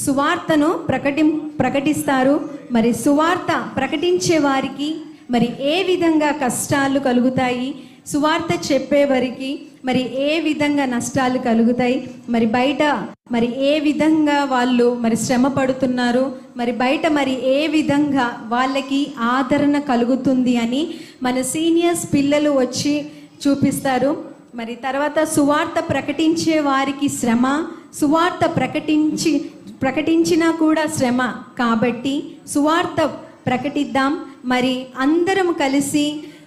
సువార్తను ప్రకటిస్తారు. మరి సువార్త ప్రకటించే వారికి మరి ఏ విధంగా కష్టాలు కలుగుతాయి, సువార్త చెప్పేవారికి మరి ఏ విధంగా నష్టాలు కలుగుతాయి, మరి బయట మరి ఏ విధంగా వాళ్ళు మరి శ్రమ పడుతున్నారు, మరి బయట మరి ఏ విధంగా వాళ్ళకి ఆదరణ కలుగుతుంది అని మన సీనియర్స్ పిల్లలు వచ్చి చూపిస్తారు. మరి తర్వాత సువార్త ప్రకటించే వారికి శ్రమ, సువార్త ప్రకటించినా కూడా శ్రమ. కాబట్టి సువార్త ప్రకటిద్దాం, మరి అందరం కలిసి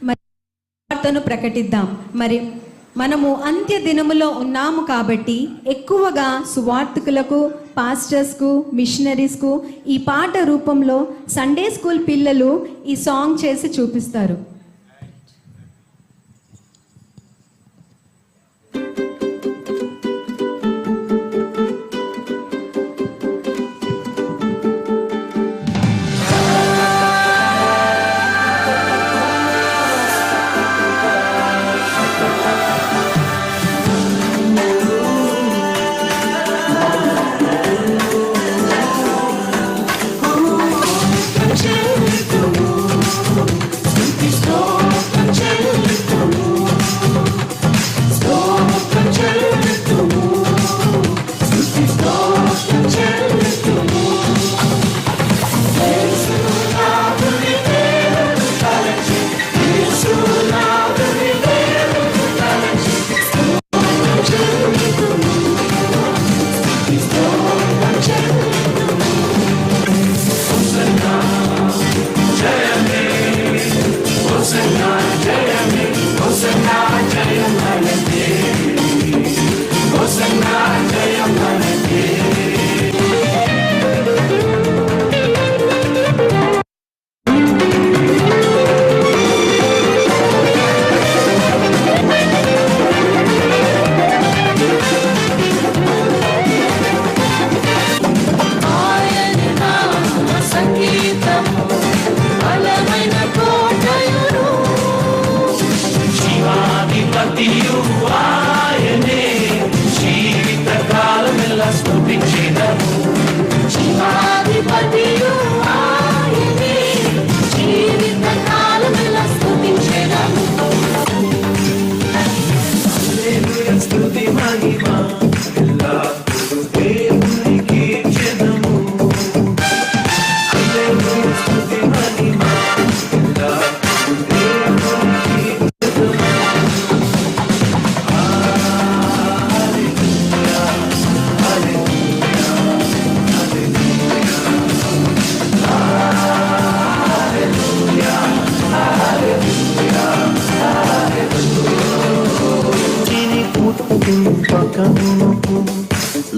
మరి సువార్తను ప్రకటిద్దాం. మరి మనము అంత్య దినములో ఉన్నాము కాబట్టి ఎక్కువగా సువార్తికులకు, పాస్టర్స్కు, మిషనరీస్కు ఈ పాట రూపంలో సండే స్కూల్ పిల్లలు ఈ సాంగ్ చేసి చూపిస్తారు.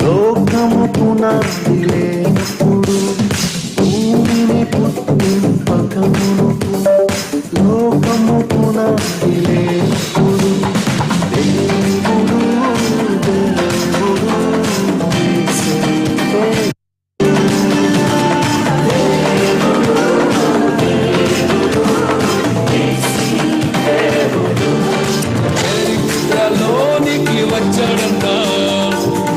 లోకము పునాది లేనప్పుడు భూమిని పుట్టింపకమునుపు లోకము పునాది లేనప్పుడు దేవుడు చరిత్రలోనికి వచ్చాడన్నా,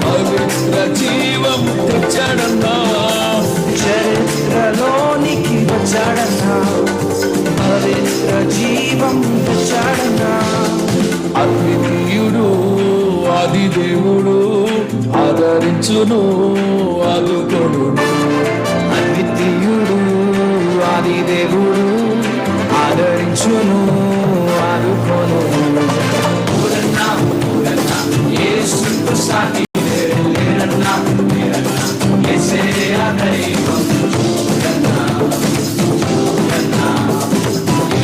పవిత్ర జీవం తెచ్చాడన్నా, చరిత్రలోనికి వచ్చాడన్నా, పవిత్ర జీవం తెచ్చాడన్నా. అద్వితీయుడు ఆది దేవుడు ఆదరించును ఆదుకొనును. అద్వితీయుడు ఆది దేవుడు ఆదరించును ఆదుకొనును. యేసుకు సాటి లేరన్నా, యేసయ్య దైవం చూడన్నా,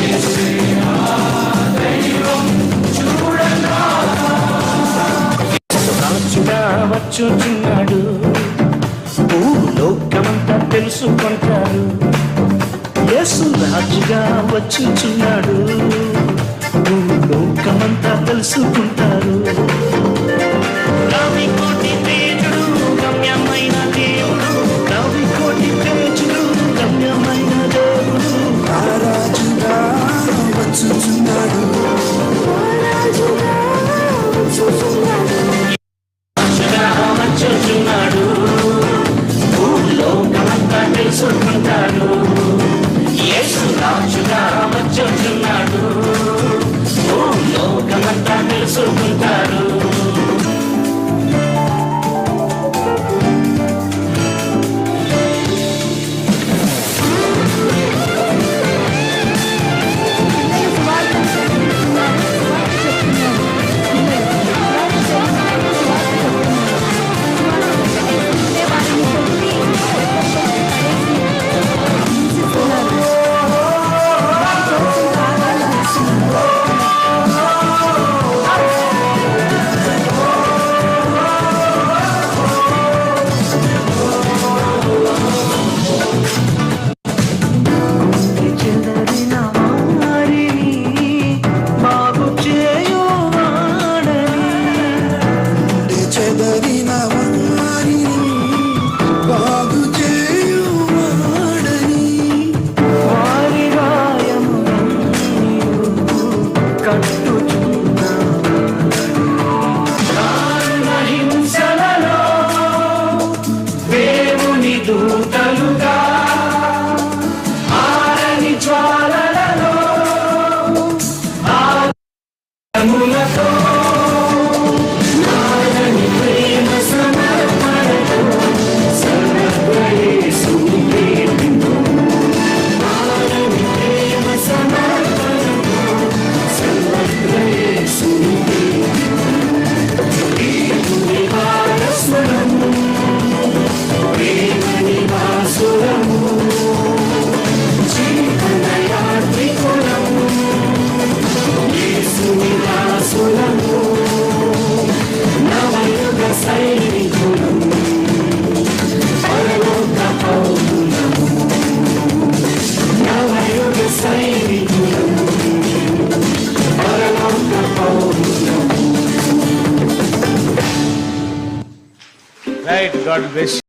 యేసయ్య దైవం చూడన్నా. రాజుగా వచ్చుచున్నాడు, భూలోకమంతా తెలుసుకుంటారు. యేసు రాజుగా వచ్చుచున్నాడు, భూలోకమంతా తెలుసుకుంటారు. రవికోటి తేజుడు గమ్యమైన దేవుడు, రవికోటి తేజుడు గమ్యమైన దేవుడు. ఆ రాజుగా వచ్చుచున్నాడు, వచ్చుచున్నాడు, రైట్, గాడ్ బ్లెస్.